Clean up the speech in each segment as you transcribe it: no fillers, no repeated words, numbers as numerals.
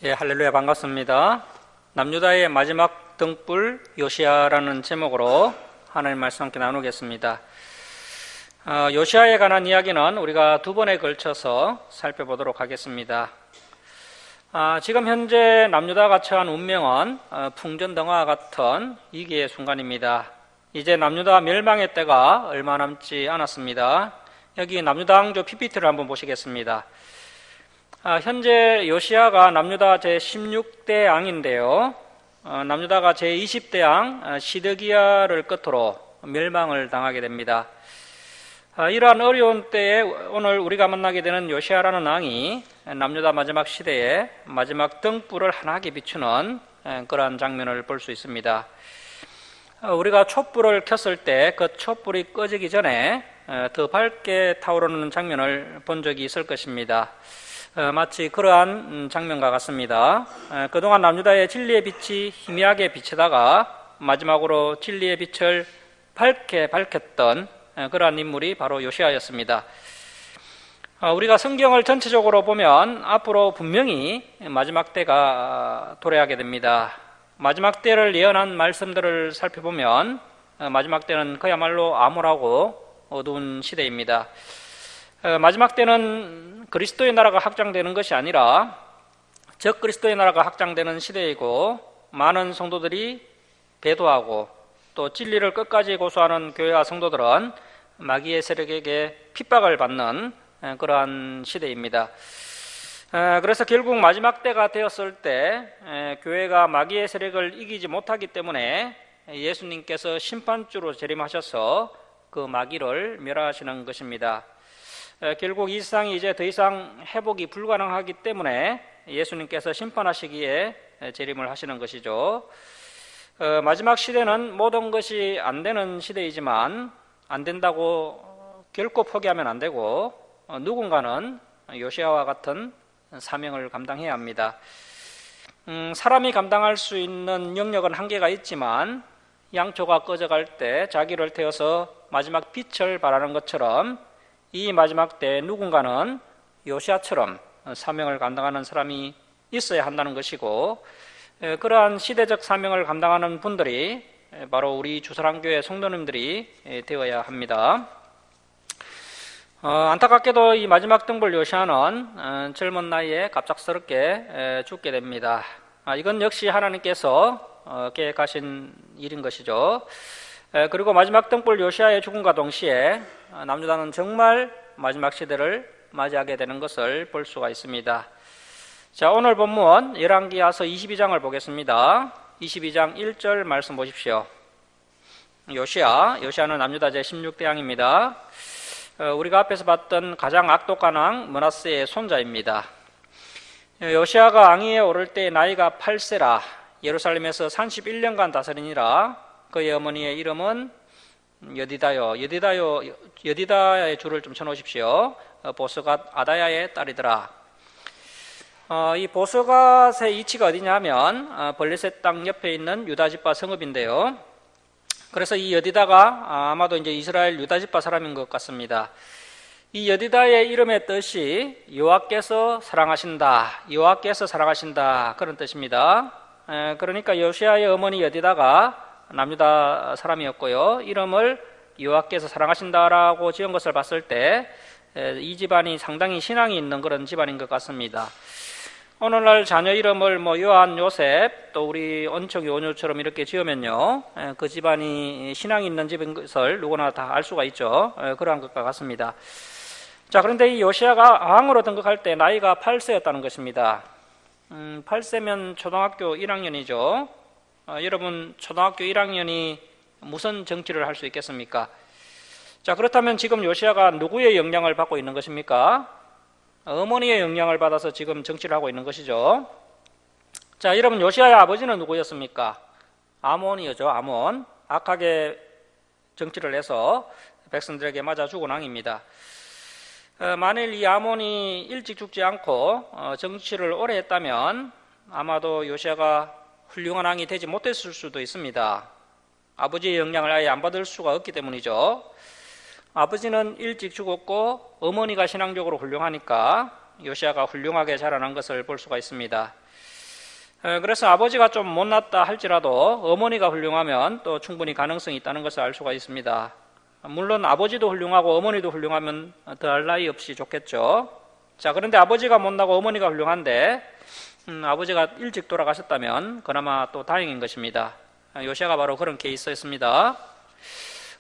예, 할렐루야, 반갑습니다. 남유다의 마지막 등불 요시야라는 제목으로 하나님 말씀 함께 나누겠습니다. 요시야에 관한 이야기는 우리가 두 번에 걸쳐서 살펴보도록 하겠습니다. 지금 현재 남유다가 처한 운명은 풍전등화와 같은 위기의 순간입니다. 이제 남유다 멸망의 때가 얼마 남지 않았습니다. 여기 남유다 왕조 PPT를 한번 보시겠습니다. 현재 요시야가 남유다 제16대 왕인데요. 남유다가 제20대 왕 시드기야를 끝으로 멸망을 당하게 됩니다. 이러한 어려운 때에 오늘 우리가 만나게 되는 요시야라는 왕이 남유다 마지막 시대에 마지막 등불을 환하게 비추는 그러한 장면을 볼 수 있습니다. 우리가 촛불을 켰을 때 그 촛불이 꺼지기 전에 더 밝게 타오르는 장면을 본 적이 있을 것입니다. 마치 그러한 장면과 같습니다. 그동안 남유다의 진리의 빛이 희미하게 비치다가 마지막으로 진리의 빛을 밝게 밝혔던 그러한 인물이 바로 요시야였습니다. 우리가 성경을 전체적으로 보면 앞으로 분명히 마지막 때가 도래하게 됩니다. 마지막 때를 예언한 말씀들을 살펴보면 마지막 때는 그야말로 암울하고 어두운 시대입니다. 마지막 때는 그리스도의 나라가 확장되는 것이 아니라 적 그리스도의 나라가 확장되는 시대이고, 많은 성도들이 배도하고 또 진리를 끝까지 고수하는 교회와 성도들은 마귀의 세력에게 핍박을 받는 그러한 시대입니다. 그래서 결국 마지막 때가 되었을 때 교회가 마귀의 세력을 이기지 못하기 때문에 예수님께서 심판주로 재림하셔서 그 마귀를 멸하시는 것입니다. 결국 이 세상이 이제 더 이상 회복이 불가능하기 때문에 예수님께서 심판하시기에 재림을 하시는 것이죠. 마지막 시대는 모든 것이 안 되는 시대이지만 안 된다고 결코 포기하면 안 되고, 누군가는 요시야와 같은 사명을 감당해야 합니다. 사람이 감당할 수 있는 영역은 한계가 있지만 양초가 꺼져갈 때 자기를 태워서 마지막 빛을 발하는 것처럼 이 마지막 때 누군가는 요시야처럼 사명을 감당하는 사람이 있어야 한다는 것이고, 그러한 시대적 사명을 감당하는 분들이 바로 우리 주사랑교회 성도님들이 되어야 합니다. 안타깝게도 이 마지막 등불 요시야는 젊은 나이에 갑작스럽게 죽게 됩니다. 이건 역시 하나님께서 계획하신 일인 것이죠. 그리고 마지막 등불 요시야의 죽음과 동시에 남유다는 정말 마지막 시대를 맞이하게 되는 것을 볼 수가 있습니다. 자, 오늘 본문 열왕기하서 22장을 보겠습니다. 22장 1절 말씀 보십시오. 요시야는 남유다 제16대 왕입니다. 우리가 앞에서 봤던 가장 악독한 왕 므낫세의 손자입니다. 요시야가 왕위에 오를 때 나이가 8세라 예루살렘에서 31년간 다스리니라. 그의 어머니의 이름은 여디다의 줄을 좀 쳐놓으십시오. 보스갓 아다야의 딸이더라. 이 보스갓의 위치가 어디냐 하면 블레셋 땅 옆에 있는 유다지파 성읍인데요. 그래서 이 여디다가 아마도 이제 이스라엘 유다지파 사람인 것 같습니다. 이 여디다의 이름의 뜻이 여호와께서 사랑하신다, 여호와께서 사랑하신다, 그런 뜻입니다. 그러니까 요시야의 어머니 여디다가 남유다 사람이었고요. 이름을 여호와께서 사랑하신다라고 지은 것을 봤을 때 이 집안이 상당히 신앙이 있는 그런 집안인 것 같습니다. 오늘날 자녀 이름을 요한, 요셉, 또 우리 언척 요녀처럼 이렇게 지으면요, 그 집안이 신앙이 있는 집인 것을 누구나 다 알 수가 있죠. 그러한 것과 같습니다. 자, 그런데 이 요시야가 왕으로 등극할 때 나이가 8세였다는 것입니다. 8세면 초등학교 1학년이죠. 여러분, 초등학교 1학년이 무슨 정치를 할 수 있겠습니까? 자, 그렇다면 지금 요시야가 누구의 영향을 받고 있는 것입니까? 어머니의 영향을 받아서 지금 정치를 하고 있는 것이죠. 자, 여러분, 요시야의 아버지는 누구였습니까? 아몬이었죠. 아몬. 악하게 정치를 해서 백성들에게 맞아 죽은 왕입니다. 만일 이 아몬이 일찍 죽지 않고 정치를 오래 했다면 아마도 요시야가 훌륭한 왕이 되지 못했을 수도 있습니다. 아버지의 영향을 아예 안 받을 수가 없기 때문이죠. 아버지는 일찍 죽었고 어머니가 신앙적으로 훌륭하니까 요시야가 훌륭하게 자라난 것을 볼 수가 있습니다. 그래서 아버지가 좀 못났다 할지라도 어머니가 훌륭하면 또 충분히 가능성이 있다는 것을 알 수가 있습니다. 물론 아버지도 훌륭하고 어머니도 훌륭하면 더할 나위 없이 좋겠죠. 자, 그런데 아버지가 못나고 어머니가 훌륭한데 아버지가 일찍 돌아가셨다면 그나마 또 다행인 것입니다. 요시야가 바로 그런 케이스였습니다.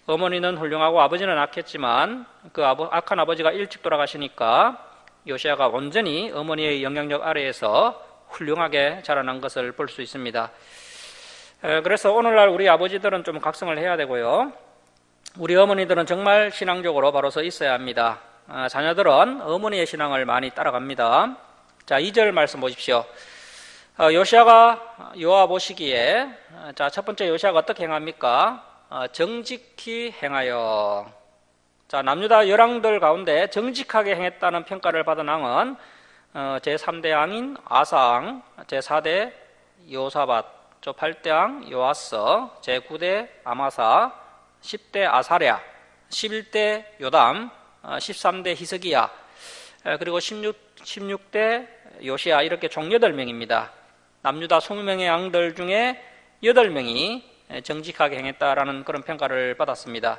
어머니는 훌륭하고 아버지는 악했지만 그 악한 아버지가 일찍 돌아가시니까 요시야가 온전히 어머니의 영향력 아래에서 훌륭하게 자라난 것을 볼 수 있습니다. 그래서 오늘날 우리 아버지들은 좀 각성을 해야 되고요. 우리 어머니들은 정말 신앙적으로 바로 서 있어야 합니다. 자녀들은 어머니의 신앙을 많이 따라갑니다. 자, 2절 말씀 보십시오. 요시야가 요압 오시기에, 자, 첫 번째 요시야가 어떻게 행합니까? 정직히 행하여. 자, 남유다 열왕들 가운데 정직하게 행했다는 평가를 받은 왕은 제3대 왕인 아사왕, 제4대 요사밧, 제8대 왕 요아스, 제9대 아마사, 10대 아사랴, 11대 요담, 13대 히스기야, 그리고 16대 요시야, 이렇게 총 8명입니다. 남유다 20명의 왕들 중에 8명이 정직하게 행했다라는 그런 평가를 받았습니다.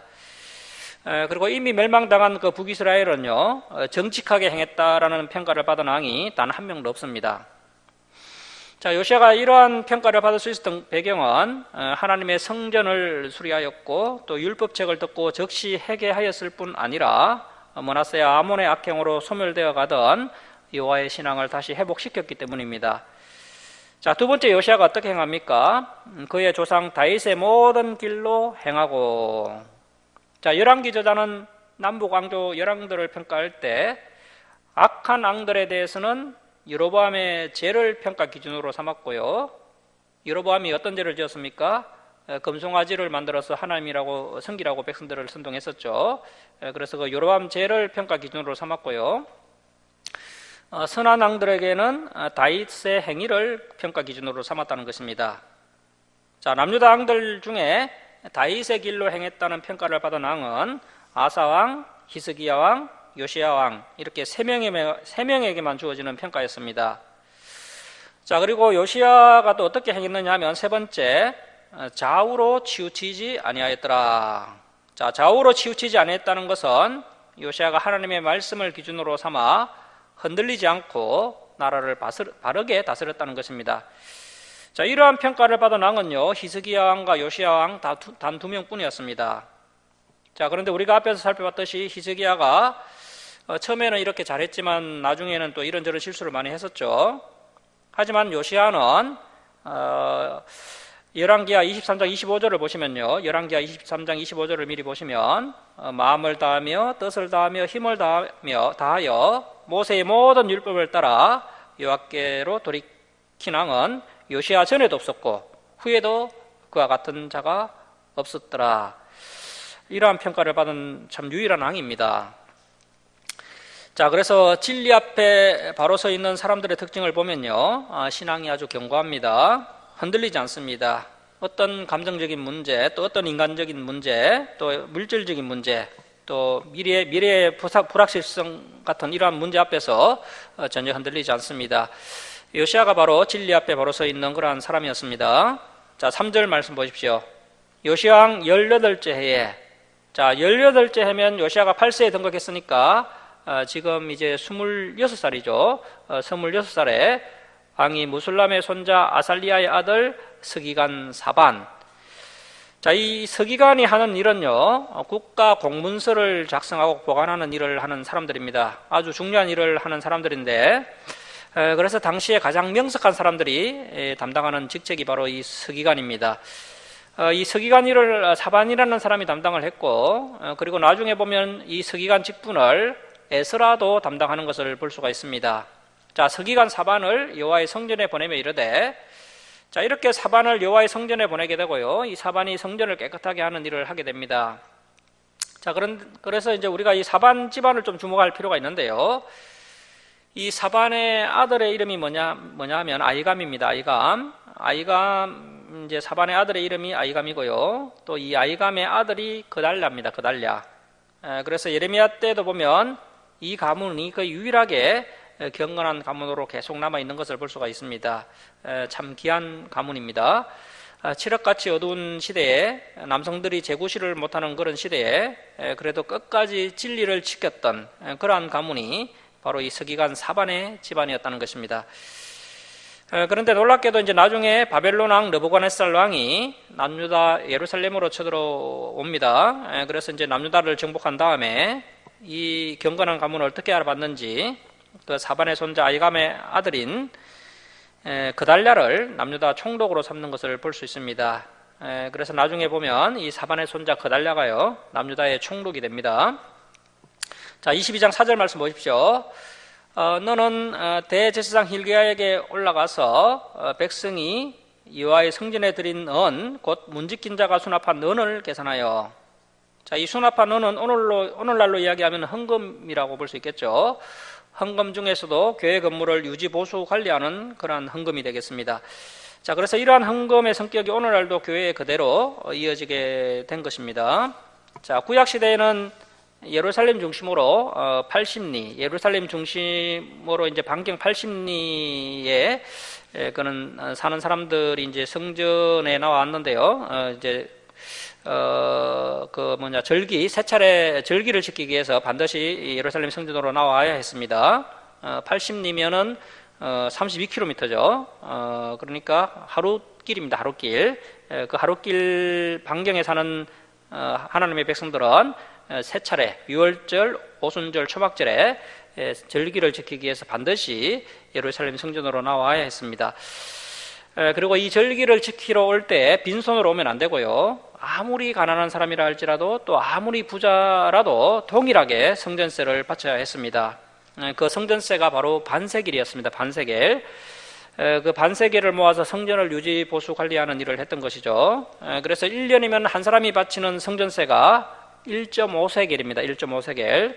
그리고 이미 멸망당한 그 북이스라엘은요, 정직하게 행했다라는 평가를 받은 왕이 단 한 명도 없습니다. 자, 요시야가 이러한 평가를 받을 수 있었던 배경은 하나님의 성전을 수리하였고 또 율법책을 듣고 즉시 회개하였을 뿐 아니라 므낫세와 아몬의 악행으로 소멸되어 가던 여호와의 신앙을 다시 회복시켰기 때문입니다. 자, 두 번째 요시야가 어떻게 행합니까? 그의 조상 다윗의 모든 길로 행하고. 자, 열왕기 저자는 남북 왕조 열왕들을 평가할 때 악한 왕들에 대해서는 여로보암의 죄를 평가 기준으로 삼았고요. 여로보암이 어떤 죄를 지었습니까? 금송아지를 만들어서 하나님이라고 섬기라고 백성들을 선동했었죠. 그래서 그 여로보암 죄를 평가 기준으로 삼았고요. 선한 왕들에게는 다윗의 행위를 평가 기준으로 삼았다는 것입니다. 자, 남유다 왕들 중에 다윗의 길로 행했다는 평가를 받은 왕은 아사왕, 히스기야왕, 요시야왕, 이렇게 3명에게만 주어지는 평가였습니다. 자, 그리고 요시야가 또 어떻게 행했느냐 하면 세 번째, 좌우로 치우치지 아니하였더라. 자, 좌우로 치우치지 아니했다는 것은 요시야가 하나님의 말씀을 기준으로 삼아 흔들리지 않고 나라를 바르게 다스렸다는 것입니다. 자, 이러한 평가를 받은 왕은요, 히스기야 왕과 요시야 왕 단 2명뿐이었습니다. 자, 그런데 우리가 앞에서 살펴봤듯이 히스기야가 처음에는 이렇게 잘했지만 나중에는 또 이런저런 실수를 많이 했었죠. 하지만 요시야는 열왕기하 23장 25절을 보시면요, 열왕기하 23장 25절을 미리 보시면 마음을 다하며 뜻을 다하며 힘을 다하여 모세의 모든 율법을 따라 여호와께로 돌이킨 왕은 요시야 전에도 없었고 후에도 그와 같은 자가 없었더라. 이러한 평가를 받은 참 유일한 왕입니다. 자, 그래서 진리 앞에 바로 서 있는 사람들의 특징을 보면요, 신앙이 아주 견고합니다. 흔들리지 않습니다. 어떤 감정적인 문제, 또 어떤 인간적인 문제, 또 물질적인 문제, 또 미래의 불확실성 같은 이러한 문제 앞에서 전혀 흔들리지 않습니다. 요시야가 바로 진리 앞에 바로 서 있는 그러한 사람이었습니다. 자, 3절 말씀 보십시오. 요시야 왕 18째 해에, 자, 18째 해면 요시야가 8세에 등극했으니까 지금 이제 26살이죠. 26살에 왕이 무술람의 손자 아살리아의 아들 서기관 사반. 자, 이 서기관이 하는 일은요, 국가 공문서를 작성하고 보관하는 일을 하는 사람들입니다. 아주 중요한 일을 하는 사람들인데, 그래서 당시에 가장 명석한 사람들이 담당하는 직책이 바로 이 서기관입니다. 이 서기관 일을 사반이라는 사람이 담당을 했고, 그리고 나중에 보면 이 서기관 직분을 에스라도 담당하는 것을 볼 수가 있습니다. 자, 서기관 사반을 여호와의 성전에 보내며 이르되, 자, 이렇게 사반을 여호와의 성전에 보내게 되고요, 이 사반이 성전을 깨끗하게 하는 일을 하게 됩니다. 자, 그래서 이제 우리가 이 사반 집안을 좀 주목할 필요가 있는데요, 이 사반의 아들의 이름이 뭐냐 하면 아이감입니다. 아이감, 이제 사반의 아들의 이름이 아이감이고요, 또 이 아이감의 아들이 그달랴입니다. 그달랴. 그래서 예레미야 때도 보면 이 가문이 거의 유일하게 경건한 가문으로 계속 남아있는 것을 볼 수가 있습니다. 참 귀한 가문입니다. 칠흑같이 어두운 시대에 남성들이 재구시를 못하는 그런 시대에 그래도 끝까지 진리를 지켰던 그러한 가문이 바로 이 서기관 사반의 집안이었다는 것입니다. 그런데 놀랍게도 이제 나중에 바벨론 왕 느부갓네살 왕이 남유다 예루살렘으로 쳐들어옵니다. 그래서 이제 남유다를 정복한 다음에 이 경건한 가문을 어떻게 알아봤는지 그 사반의 손자 아이감의 아들인 그달랴를 남유다 총독으로 삼는 것을 볼 수 있습니다. 그래서 나중에 보면 이 사반의 손자 그달랴가요 남유다의 총독이 됩니다. 자, 22장 4절 말씀 보십시오. 너는 대제사장 hil기야에게 올라가서 백성이 여호와의 성전에 드린 은 곧 문지킨 자가 수납한 은을 계산하여. 자, 이 수납한 은은 오늘날로 이야기하면 헌금이라고 볼 수 있겠죠. 헌금 중에서도 교회 건물을 유지 보수 관리하는 그러한 헌금이 되겠습니다. 자, 그래서 이러한 헌금의 성격이 오늘날도 교회에 그대로 이어지게 된 것입니다. 자, 구약 시대에는 예루살렘 중심으로 80리, 예루살렘 중심으로 이제 반경 80리에 그는 사는 사람들이 이제 성전에 나왔는데요. 이제 세 차례 절기를 지키기 위해서 반드시 예루살렘 성전으로 나와야 했습니다. 80리면은 32km죠. 그러니까 하루길입니다. 하루길. 그 하루길 반경에 사는 하나님의 백성들은 세 차례 유월절, 오순절, 초막절에 절기를 지키기 위해서 반드시 예루살렘 성전으로 나와야 했습니다. 그리고 이 절기를 지키러 올 때 빈손으로 오면 안 되고요. 아무리 가난한 사람이라 할지라도 또 아무리 부자라도 동일하게 성전세를 바쳐야 했습니다. 그 성전세가 바로 반세겔이었습니다. 반세겔. 그 반세겔을 모아서 성전을 유지 보수 관리하는 일을 했던 것이죠. 그래서 1년이면 한 사람이 바치는 성전세가 1.5세겔입니다. 1.5세겔.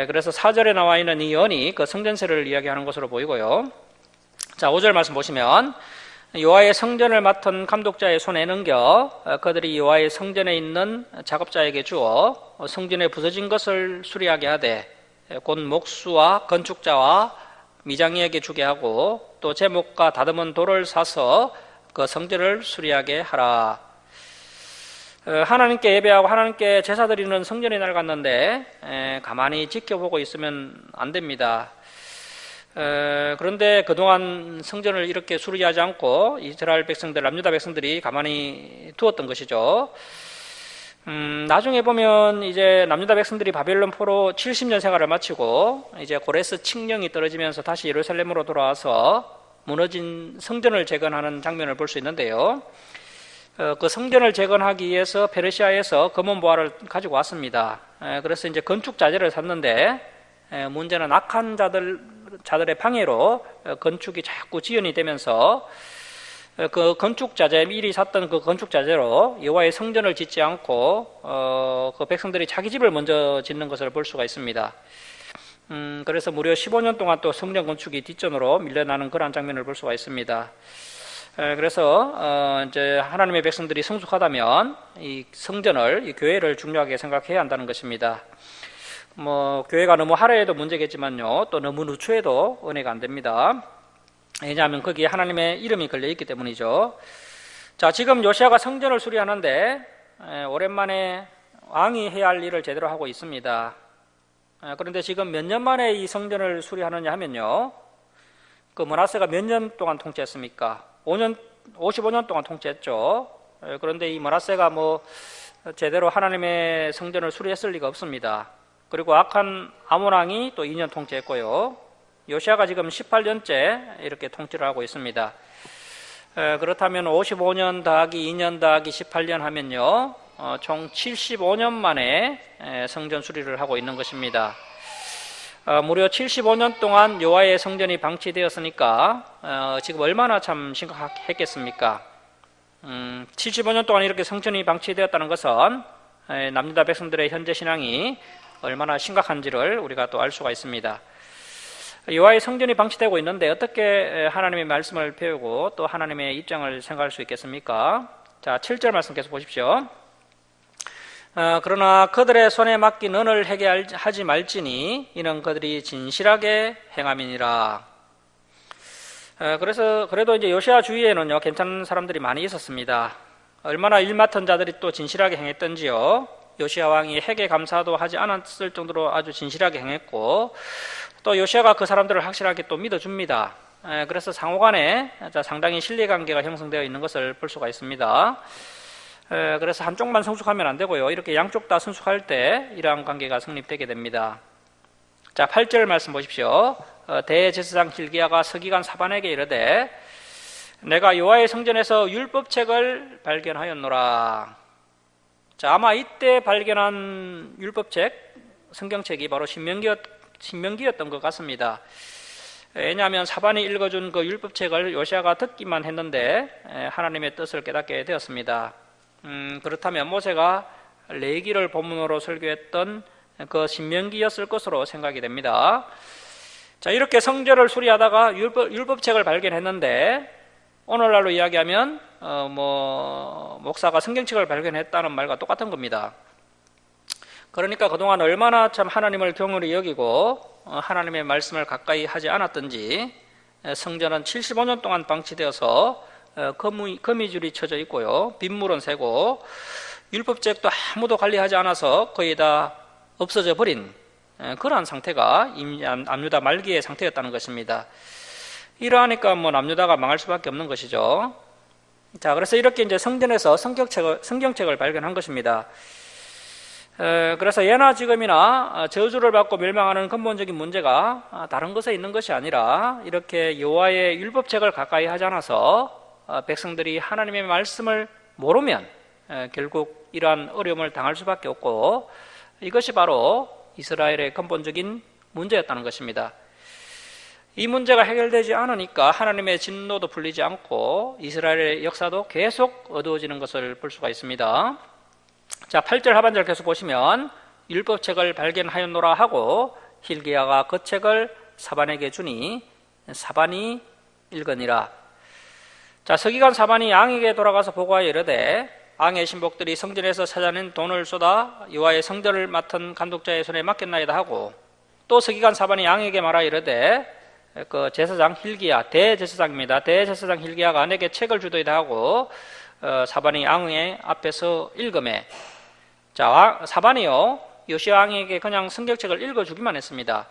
그래서 4절에 나와 있는 이 연이 그 성전세를 이야기하는 것으로 보이고요. 자, 5절 말씀 보시면 여호와의 성전을 맡은 감독자의 손에 넘겨 그들이 여호와의 성전에 있는 작업자에게 주어 성전에 부서진 것을 수리하게 하되 곧 목수와 건축자와 미장이에게 주게 하고 또 제목과 다듬은 돌을 사서 그 성전을 수리하게 하라. 하나님께 예배하고 하나님께 제사 드리는 성전의 날 갔는데 가만히 지켜보고 있으면 안 됩니다. 그런데 그동안 성전을 이렇게 수리하지 않고 이스라엘 백성들, 남유다 백성들이 가만히 두었던 것이죠. 나중에 보면 이제 남유다 백성들이 바벨론 포로 70년 생활을 마치고 이제 고레스 칙령이 떨어지면서 다시 예루살렘으로 돌아와서 무너진 성전을 재건하는 장면을 볼 수 있는데요. 그 성전을 재건하기 위해서 페르시아에서 검은 보화를 가지고 왔습니다. 그래서 이제 건축 자재를 샀는데 문제는 악한 자들의 방해로 건축이 자꾸 지연이 되면서 그 건축 자재, 미리 샀던 그 건축 자재로 여호와의 성전을 짓지 않고 그 백성들이 자기 집을 먼저 짓는 것을 볼 수가 있습니다. 그래서 무려 15년 동안 또 성전 건축이 뒷전으로 밀려나는 그런 장면을 볼 수가 있습니다. 그래서 이제 하나님의 백성들이 성숙하다면 이 성전을, 이 교회를 중요하게 생각해야 한다는 것입니다. 교회가 너무 하려해도 문제겠지만요, 또 너무 누추해도 은혜가 안 됩니다. 왜냐하면 거기에 하나님의 이름이 걸려 있기 때문이죠. 자, 지금 요시아가 성전을 수리하는데 오랜만에 왕이 해야 할 일을 제대로 하고 있습니다. 그런데 지금 몇 년 만에 이 성전을 수리하느냐 하면요, 그 므낫세가 몇 년 동안 통치했습니까? 55년 동안 통치했죠. 그런데 이 므낫세가 제대로 하나님의 성전을 수리했을 리가 없습니다. 그리고 악한 아몬 왕이 또 2년 통치했고요. 요시아가 지금 18년째 이렇게 통치를 하고 있습니다. 그렇다면 55년 더하기 2년 더하기 18년 하면요, 총 75년 만에 성전 수리를 하고 있는 것입니다. 무려 75년 동안 여호와의 성전이 방치되었으니까 지금 얼마나 참 심각했겠습니까? 75년 동안 이렇게 성전이 방치되었다는 것은 남유다 백성들의 현재 신앙이 얼마나 심각한지를 우리가 또 알 수가 있습니다. 여호와의 성전이 방치되고 있는데 어떻게 하나님의 말씀을 배우고 또 하나님의 입장을 생각할 수 있겠습니까? 자, 7절 말씀 계속 보십시오. 그러나 그들의 손에 맡긴 은을 해결하지 말지니 이는 그들이 진실하게 행함이니라. 그래서 그래도 이제 요시야 주위에는요 괜찮은 사람들이 많이 있었습니다. 얼마나 일 맡은 자들이 또 진실하게 행했던지요. 요시야 왕이 회개 감사도 하지 않았을 정도로 아주 진실하게 행했고, 또 요시야가 그 사람들을 확실하게 또 믿어줍니다. 그래서 상호간에 상당히 신뢰관계가 형성되어 있는 것을 볼 수가 있습니다. 그래서 한쪽만 성숙하면 안 되고요, 이렇게 양쪽 다 성숙할 때 이러한 관계가 성립되게 됩니다. 자, 8절 말씀 보십시오. 대제사장 hil기야가 서기관 사반에게 이르되 내가 여호와의 성전에서 율법책을 발견하였노라. 자, 아마 이때 발견한 율법책, 성경책이 바로 신명기였던 것 같습니다. 왜냐하면 사반이 읽어준 그 율법책을 요시야가 듣기만 했는데 하나님의 뜻을 깨닫게 되었습니다. 그렇다면 모세가 레위기를 본문으로 설교했던 그 신명기였을 것으로 생각이 됩니다. 자, 이렇게 성전을 수리하다가 율법책을 발견했는데, 오늘날로 이야기하면 목사가 성경책을 발견했다는 말과 똑같은 겁니다. 그러니까 그동안 얼마나 참 하나님을 경홀히 여기고 하나님의 말씀을 가까이 하지 않았던지, 성전은 75년 동안 방치되어서 거미줄이 쳐져 있고요, 빗물은 새고 율법책도 아무도 관리하지 않아서 거의 다 없어져 버린 그러한 상태가 남유다 말기의 상태였다는 것입니다. 이러하니까 남유다가 망할 수밖에 없는 것이죠. 자, 그래서 이렇게 이제 성전에서 성경책을 발견한 것입니다. 그래서 예나 지금이나 저주를 받고 멸망하는 근본적인 문제가 다른 것에 있는 것이 아니라, 이렇게 여호와의 율법책을 가까이 하지 않아서 백성들이 하나님의 말씀을 모르면 결국 이러한 어려움을 당할 수밖에 없고, 이것이 바로 이스라엘의 근본적인 문제였다는 것입니다. 이 문제가 해결되지 않으니까 하나님의 진노도 풀리지 않고 이스라엘의 역사도 계속 어두워지는 것을 볼 수가 있습니다. 자, 8절 하반절 계속 보시면 율법책을 발견하였노라 하고 hil기야가 그 책을 사반에게 주니 사반이 읽으니라. 자, 서기관 사반이 왕에게 돌아가서 보고하여 이르되 왕의 신복들이 성전에서 찾아낸 돈을 쏟아 여호와의 성전을 맡은 감독자의 손에 맡겼나이다 하고, 또 서기관 사반이 왕에게 말하 이르되 그 제사장 hil기야, 대제사장입니다. 대제사장 hil기야가 내게 책을 주도이다 하고 사반이 왕의 앞에서 읽음에, 자, 사반이요 요시야 왕에게 그냥 성경책을 읽어주기만 했습니다.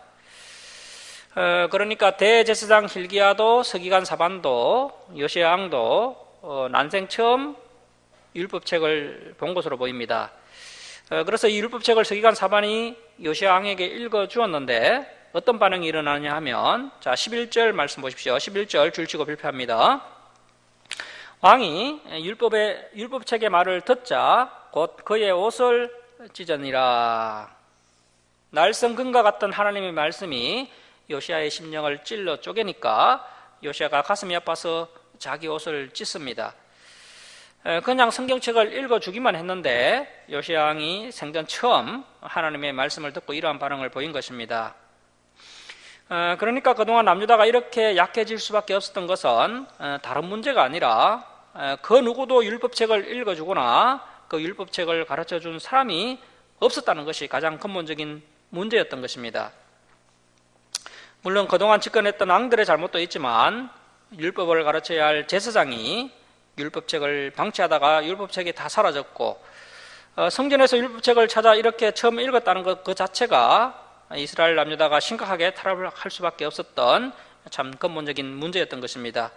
그러니까 대제사장 hil기야도 서기관 사반도 요시야 왕도 난생 처음 율법책을 본 것으로 보입니다. 그래서 이 율법책을 서기관 사반이 요시야 왕에게 읽어주었는데 어떤 반응이 일어나냐 하면, 자, 11절 말씀 보십시오. 11절 줄치고 빌패합니다. 왕이 율법책의 말을 듣자 곧 그의 옷을 찢으니라. 날성금과 같던 하나님의 말씀이 요시야의 심령을 찔러 쪼개니까 요시야가 가슴이 아파서 자기 옷을 찢습니다. 그냥 성경책을 읽어주기만 했는데 요시야 왕이 생전 처음 하나님의 말씀을 듣고 이러한 반응을 보인 것입니다. 그러니까 그동안 남유다가 이렇게 약해질 수밖에 없었던 것은 다른 문제가 아니라 그 누구도 율법책을 읽어주거나 그 율법책을 가르쳐준 사람이 없었다는 것이 가장 근본적인 문제였던 것입니다. 물론 그동안 집권했던 왕들의 잘못도 있지만 율법을 가르쳐야 할 제사장이 율법책을 방치하다가 율법책이 다 사라졌고, 성전에서 율법책을 찾아 이렇게 처음 읽었다는 것 그 자체가 이스라엘 남유다가 심각하게 타락을 할 수밖에 없었던 참 근본적인 문제였던 것입니다.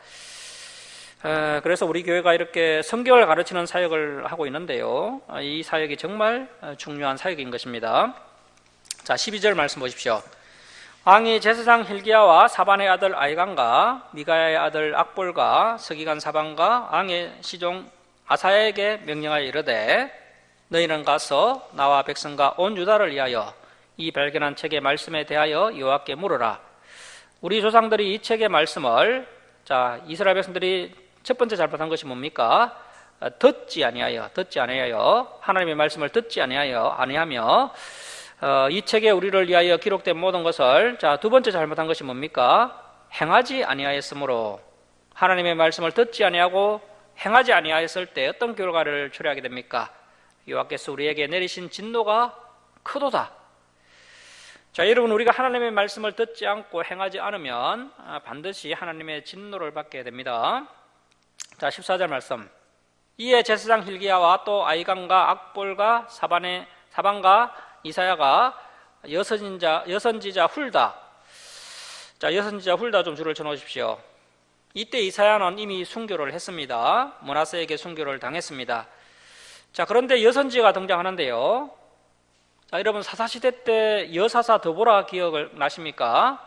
그래서 우리 교회가 이렇게 성경을 가르치는 사역을 하고 있는데요, 이 사역이 정말 중요한 사역인 것입니다. 자, 12절 말씀 보십시오. 왕이 제사장 hil기야와 사반의 아들 아이간과 미가야의 아들 악볼과 서기관 사반과 왕의 시종 아사야에게 명령하여 이르되 너희는 가서 나와 백성과 온 유다를 위하여 이 발견한 책의 말씀에 대하여 여호와께 물으라. 우리 조상들이 이 책의 말씀을, 자, 이스라엘 백성들이 첫 번째 잘못한 것이 뭡니까? 듣지 아니하여 하나님의 말씀을 듣지 아니하며 이 책에 우리를 위하여 기록된 모든 것을, 자, 두 번째 잘못한 것이 뭡니까? 행하지 아니하였으므로. 하나님의 말씀을 듣지 아니하고 행하지 아니하였을 때 어떤 결과를 초래하게 됩니까? 여호와께서 우리에게 내리신 진노가 크도다. 자, 여러분, 우리가 하나님의 말씀을 듣지 않고 행하지 않으면 반드시 하나님의 진노를 받게 됩니다. 자, 14절 말씀. 이에 제사장 hil기야와 또 아이간과 악볼과 사반과 이사야가 여선지자 훌다. 자, 여선지자 훌다 좀 줄을 쳐놓으십시오. 이때 이사야는 이미 순교를 했습니다. 므낫세에게 순교를 당했습니다. 자, 그런데 여선지가 등장하는데요. 자, 여러분, 사사시대 때 여사사 드보라 기억을 나십니까?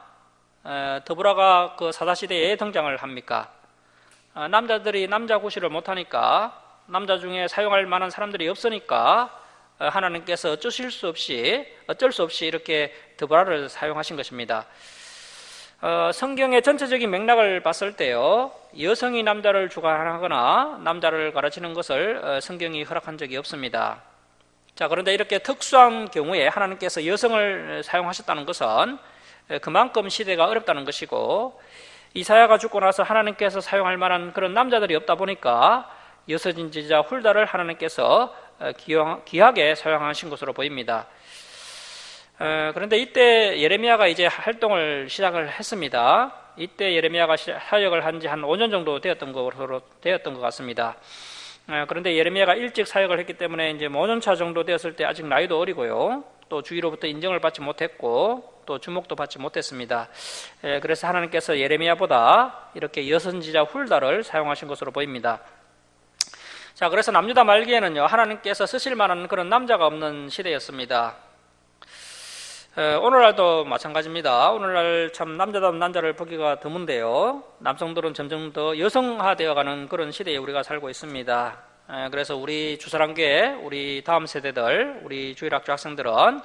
드보라가 그 사사시대에 등장을 합니까? 남자들이 남자 구실을 못하니까, 남자 중에 사용할 만한 사람들이 없으니까 하나님께서 어쩔 수 없이 이렇게 드보라를 사용하신 것입니다. 성경의 전체적인 맥락을 봤을 때요, 여성이 남자를 주관하거나 남자를 가르치는 것을 성경이 허락한 적이 없습니다. 자, 그런데 이렇게 특수한 경우에 하나님께서 여성을 사용하셨다는 것은 그만큼 시대가 어렵다는 것이고, 이사야가 죽고 나서 하나님께서 사용할 만한 그런 남자들이 없다 보니까 여선지자 훌다를 하나님께서 귀하게 사용하신 것으로 보입니다. 그런데 이때 예레미야가 이제 활동을 시작을 했습니다. 이때 예레미야가 사역을 한 지 한 5년 정도 되었던 것 같습니다. 그런데 예레미야가 일찍 사역을 했기 때문에 이제 5년차 정도 되었을 때 아직 나이도 어리고요, 또 주위로부터 인정을 받지 못했고 또 주목도 받지 못했습니다. 그래서 하나님께서 예레미야보다 이렇게 여선지자 훌다를 사용하신 것으로 보입니다. 자, 그래서 남유다 말기에는요, 하나님께서 쓰실 만한 그런 남자가 없는 시대였습니다. 오늘날도 마찬가지입니다. 오늘날 참 남자다운 남자를 보기가 드문데요, 남성들은 점점 더 여성화되어가는 그런 시대에 우리가 살고 있습니다. 그래서 우리 주사랑교회, 우리 다음 세대들, 우리 주일학교 학생들은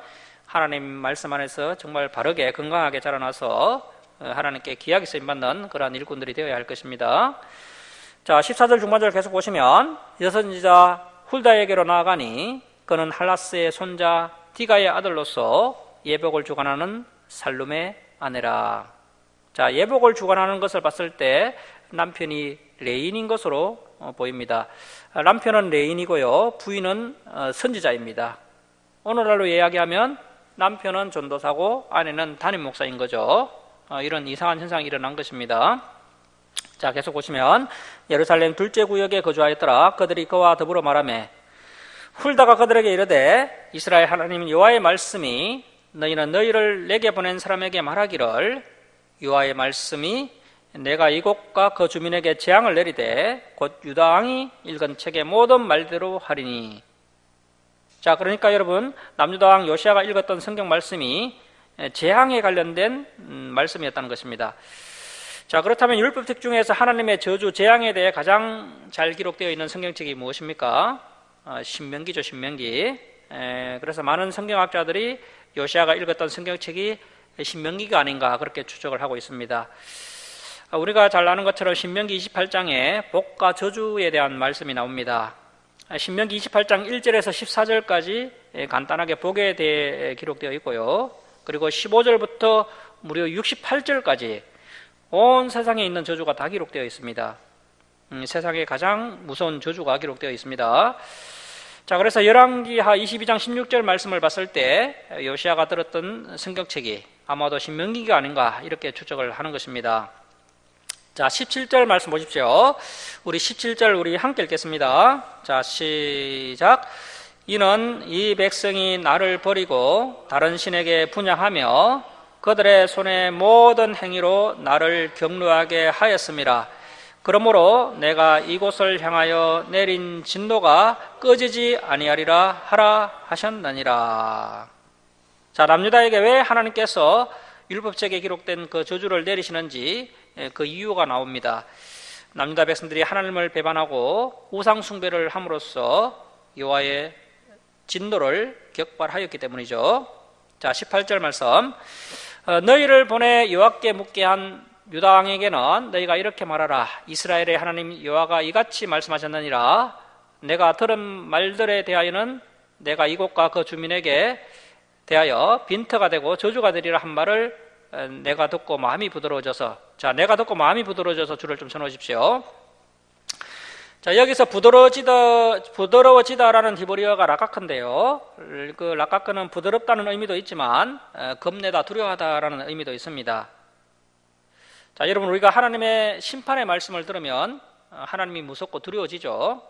하나님 말씀 안에서 정말 바르게 건강하게 자라나서 하나님께 귀하게 쓰임받는 그러한 일꾼들이 되어야 할 것입니다. 자, 14절 중반절 계속 보시면, 여선지자 훌다에게로 나아가니 그는 할라스의 손자 디가의 아들로서 예복을 주관하는 살룸의 아내라. 자, 예복을 주관하는 것을 봤을 때 남편이 레인인 것으로 보입니다. 남편은 레인이고요, 부인은 선지자입니다. 오늘날로 이야기하면 남편은 전도사고 아내는 담임 목사인 거죠. 이런 이상한 현상이 일어난 것입니다. 자, 계속 보시면, 예루살렘 둘째 구역에 거주하였더라. 그들이 그와 더불어 말하매 훌다가 그들에게 이르되, 이스라엘 하나님 여호와의 말씀이 너희는 너희를 내게 보낸 사람에게 말하기를, 여호와의 말씀이 내가 이곳과 그 주민에게 재앙을 내리되 곧 유다 왕이 읽은 책의 모든 말대로 하리니. 자, 그러니까 여러분, 남유다 왕 요시야가 읽었던 성경 말씀이 재앙에 관련된 말씀이었다는 것입니다. 자, 그렇다면 율법책 중에서 하나님의 저주, 재앙에 대해 가장 잘 기록되어 있는 성경책이 무엇입니까? 신명기죠, 신명기. 그래서 많은 성경학자들이 요시야가 읽었던 성경책이 신명기가 아닌가 그렇게 추적을 하고 있습니다. 우리가 잘 아는 것처럼 신명기 28장에 복과 저주에 대한 말씀이 나옵니다. 신명기 28장 1절에서 14절까지 간단하게 복에 대해 기록되어 있고요, 그리고 15절부터 무려 68절까지 온 세상에 있는 저주가 다 기록되어 있습니다. 세상에 가장 무서운 저주가 기록되어 있습니다. 자, 그래서 열왕기하 22장 16절 말씀을 봤을 때 요시야가 들었던 성경책이 아마도 신명기가 아닌가 이렇게 추적을 하는 것입니다. 자, 17절 말씀 보십시오. 우리 17절 우리 함께 읽겠습니다. 자, 시작. 이는 이 백성이 나를 버리고 다른 신에게 분향하며 그들의 손의 모든 행위로 나를 경노하게 하였음이라. 그러므로 내가 이곳을 향하여 내린 진노가 꺼지지 아니하리라 하라 하셨느니라. 자, 남유다에게 왜 하나님께서 율법책에 기록된 그 저주를 내리시는지 그 이유가 나옵니다. 남유다 백성들이 하나님을 배반하고 우상 숭배를 함으로써 여호와의 진노를 격발하였기 때문이죠. 자, 18절 말씀. 너희를 보내 여호와께 묻게 한 유다 왕에게는 너희가 이렇게 말하라. 이스라엘의 하나님 여호와가 이같이 말씀하셨느니라. 내가 들은 말들에 대하여는 내가 이곳과 그 주민에게 대하여 빈터가 되고 저주가 되리라 한 말을 내가 듣고 마음이 부드러워져서, 자, 내가 듣고 마음이 부드러워져서 줄을 좀 쳐놓으십시오. 자, 여기서 부드러워지다라는 히브리어가 라카크인데요. 그 라카크는 부드럽다는 의미도 있지만 겁내다, 두려워하다라는 의미도 있습니다. 자, 여러분, 우리가 하나님의 심판의 말씀을 들으면 하나님이 무섭고 두려워지죠.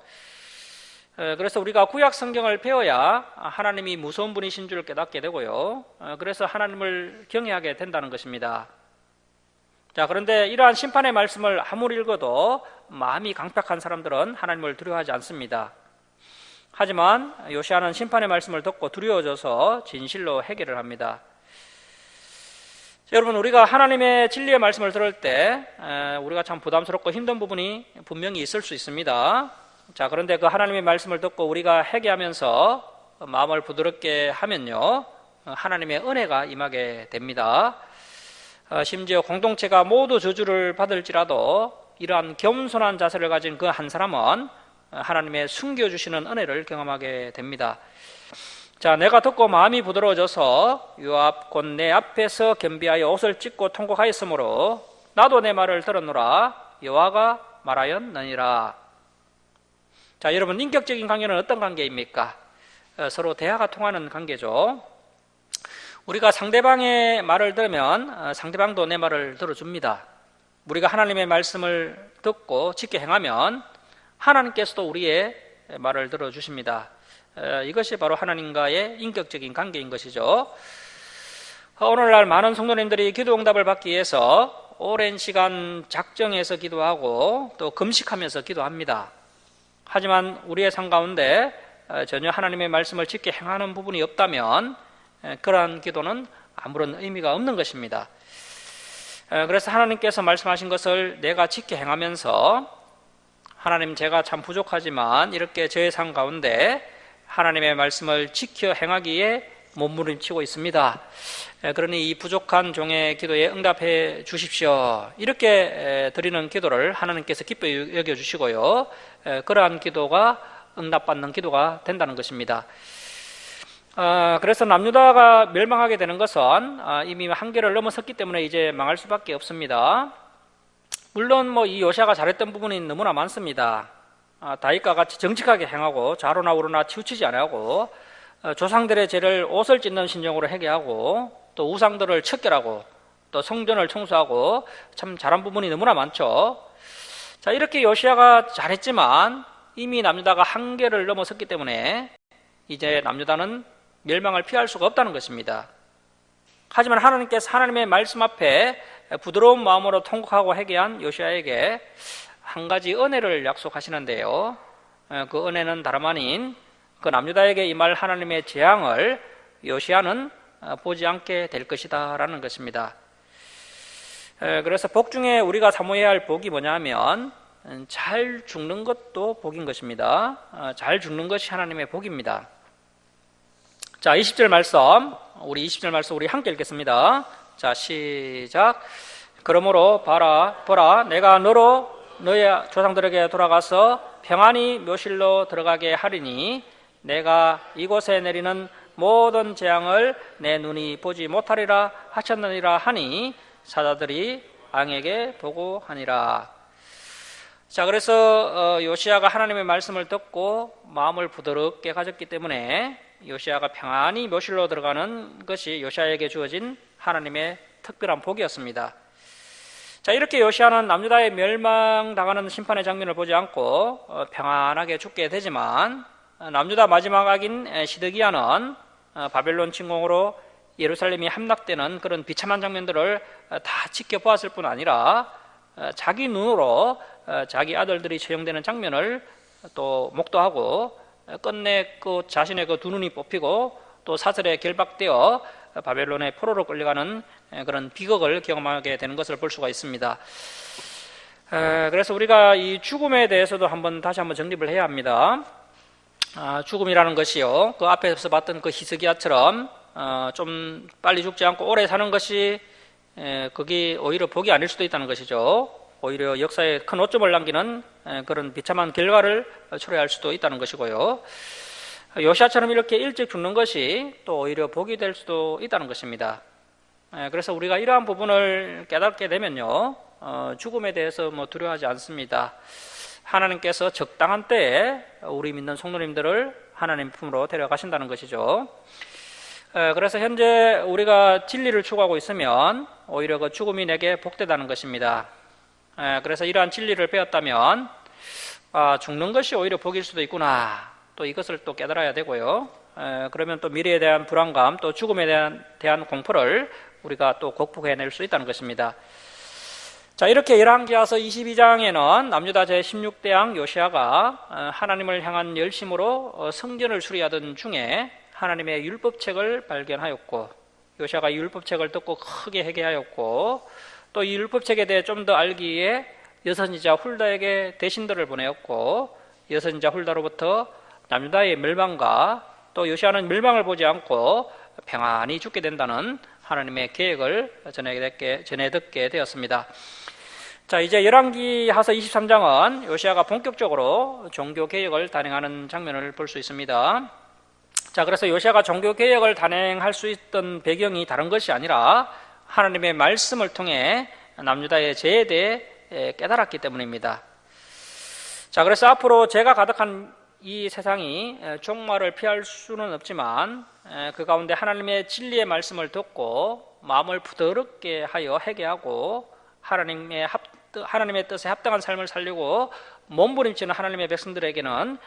그래서 우리가 구약 성경을 배워야 하나님이 무서운 분이신 줄 깨닫게 되고요. 그래서 하나님을 경외하게 된다는 것입니다. 자, 그런데 이러한 심판의 말씀을 아무리 읽어도 마음이 강팍한 사람들은 하나님을 두려워하지 않습니다. 하지만 요시야는 심판의 말씀을 듣고 두려워져서 진실로 회개를 합니다. 여러분, 우리가 하나님의 진리의 말씀을 들을 때 우리가 참 부담스럽고 힘든 부분이 분명히 있을 수 있습니다. 자, 그런데 그 하나님의 말씀을 듣고 우리가 회개하면서 마음을 부드럽게 하면요, 하나님의 은혜가 임하게 됩니다. 심지어 공동체가 모두 저주를 받을지라도 이러한 겸손한 자세를 가진 그 한 사람은 하나님의 숨겨주시는 은혜를 경험하게 됩니다. 자, 내가 듣고 마음이 부드러워져서 요압 곧 내 앞에서 겸비하여 옷을 찢고 통곡하였으므로 나도 내 말을 들었노라 여호와가 말하였느니라. 자, 여러분, 인격적인 관계는 어떤 관계입니까? 서로 대화가 통하는 관계죠. 우리가 상대방의 말을 들으면 상대방도 내 말을 들어줍니다. 우리가 하나님의 말씀을 듣고 지켜 행하면 하나님께서도 우리의 말을 들어주십니다. 이것이 바로 하나님과의 인격적인 관계인 것이죠. 오늘날 많은 성도님들이 기도 응답을 받기 위해서 오랜 시간 작정해서 기도하고 또 금식하면서 기도합니다. 하지만 우리의 삶 가운데 전혀 하나님의 말씀을 지켜 행하는 부분이 없다면 그러한 기도는 아무런 의미가 없는 것입니다. 그래서 하나님께서 말씀하신 것을 내가 지켜 행하면서 하나님, 제가 참 부족하지만 이렇게 저의 삶 가운데 하나님의 말씀을 지켜 행하기에 몸부림치고 있습니다. 그러니 이 부족한 종의 기도에 응답해 주십시오. 이렇게 드리는 기도를 하나님께서 기뻐 여겨주시고요, 그러한 기도가 응답받는 기도가 된다는 것입니다. 그래서 남유다가 멸망하게 되는 것은 이미 한계를 넘어섰기 때문에 이제 망할 수밖에 없습니다. 물론 이 요시야가 잘했던 부분이 너무나 많습니다. 다윗과 같이 정직하게 행하고 좌로나 우로나 치우치지 않고 조상들의 죄를 옷을 찢는 심정으로 회개하고 또 우상들을 척결하고 또 성전을 청소하고 참 잘한 부분이 너무나 많죠. 자, 이렇게 요시야가 잘했지만 이미 남유다가 한계를 넘어섰기 때문에 이제 남유다는 멸망을 피할 수가 없다는 것입니다. 하지만 하나님께서 하나님의 말씀 앞에 부드러운 마음으로 통곡하고 회개한 요시야에게 한 가지 은혜를 약속하시는데요, 그 은혜는 다름 아닌 그 남유다에게 임할 하나님의 재앙을 요시야는 보지 않게 될 것이다 라는 것입니다. 그래서 복 중에 우리가 사모해야 할 복이 뭐냐면 잘 죽는 것도 복인 것입니다. 잘 죽는 것이 하나님의 복입니다. 자, 20절 말씀 우리 함께 읽겠습니다. 자, 시작. 그러므로 보라, 내가 너의 조상들에게 돌아가서 평안히 묘실로 들어가게 하리니 내가 이곳에 내리는 모든 재앙을 내 눈이 보지 못하리라 하셨느니라 하니 사자들이 왕에게 보고하니라. 자, 그래서 요시야가 하나님의 말씀을 듣고 마음을 부드럽게 가졌기 때문에 요시야가 평안히 묘실로 들어가는 것이 요시야에게 주어진 하나님의 특별한 복이었습니다. 자, 이렇게 요시야는 남유다의 멸망당하는 심판의 장면을 보지 않고 평안하게 죽게 되지만 남유다 마지막 악인 시드기야는 바벨론 침공으로 예루살렘이 함락되는 그런 비참한 장면들을 다 지켜보았을 뿐 아니라 자기 눈으로 자기 아들들이 처형되는 장면을 또 목도하고 끝내 그 자신의 그 두 눈이 뽑히고 또 사슬에 결박되어 바벨론의 포로로 끌려가는 그런 비극을 경험하게 되는 것을 볼 수가 있습니다. 그래서 우리가 이 죽음에 대해서도 다시 한번 정립을 해야 합니다. 죽음이라는 것이요, 그 앞에서 봤던 그 히스기야처럼 좀 빨리 죽지 않고 오래 사는 것이 그게 오히려 복이 아닐 수도 있다는 것이죠. 오히려 역사에 큰 오점을 남기는 그런 비참한 결과를 초래할 수도 있다는 것이고요. 요시야처럼 이렇게 일찍 죽는 것이 또 오히려 복이 될 수도 있다는 것입니다. 그래서 우리가 이러한 부분을 깨닫게 되면요, 죽음에 대해서 두려워하지 않습니다. 하나님께서 적당한 때에 우리 믿는 성도님들을 하나님 품으로 데려가신다는 것이죠. 그래서 현재 우리가 진리를 추구하고 있으면 오히려 그 죽음이 내게 복되다는 것입니다. 그래서 이러한 진리를 배웠다면 죽는 것이 오히려 복일 수도 있구나, 또 이것을 또 깨달아야 되고요. 그러면 또 미래에 대한 불안감, 또 죽음에 대한 공포를 우리가 또 극복해낼 수 있다는 것입니다. 자, 이렇게 열왕기하서 22장에는 남유다 제16대왕 요시야가 하나님을 향한 열심으로 성전을 수리하던 중에 하나님의 율법책을 발견하였고, 요시야가 이 율법책을 듣고 크게 회개하였고, 또 이 율법책에 대해 좀 더 알기 위해 여선지자 훌다에게 대신들을 보내었고, 여선지자 훌다로부터 남유다의 멸망과 또 요시야는 멸망을 보지 않고 평안히 죽게 된다는 하나님의 계획을 전해 듣게 되었습니다. 자, 이제 열왕기하서 23장은 요시야가 본격적으로 종교개혁을 단행하는 장면을 볼 수 있습니다. 자, 그래서 요시야가 종교개혁을 단행할 수 있던 배경이 다른 것이 아니라 하나님의 말씀을 통해 남유다의 죄에 대해 깨달았기 때문입니다. 자, 그래서 앞으로 죄가 가득한 이 세상이 종말을 피할 수는 없지만 그 가운데 하나님의 진리의 말씀을 듣고 마음을 부드럽게 하여 회개하고 하나님의 뜻에 합당한 삶을 살려고 몸부림치는 하나님의 백성들에게는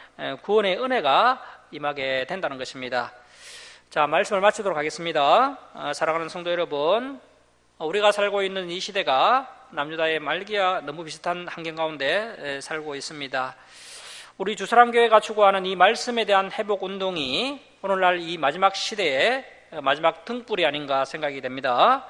구원의 은혜가 임하게 된다는 것입니다. 자, 말씀을 마치도록 하겠습니다. 사랑하는 성도 여러분, 우리가 살고 있는 이 시대가 남유다의 말기와 너무 비슷한 환경 가운데 살고 있습니다. 우리 주사랑교회가 추구하는 이 말씀에 대한 회복운동이 오늘날 이 마지막 시대의 마지막 등불이 아닌가 생각이 됩니다.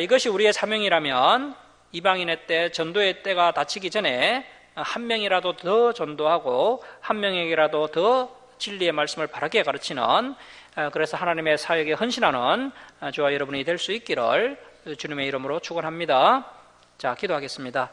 이것이 우리의 사명이라면 이방인의 때, 전도의 때가 닥치기 전에 한 명이라도 더 전도하고 한 명에게라도 더 진리의 말씀을 바르게 가르치는, 그래서 하나님의 사역에 헌신하는 저와 여러분이 될 수 있기를 주님의 이름으로 축원합니다. 자, 기도하겠습니다.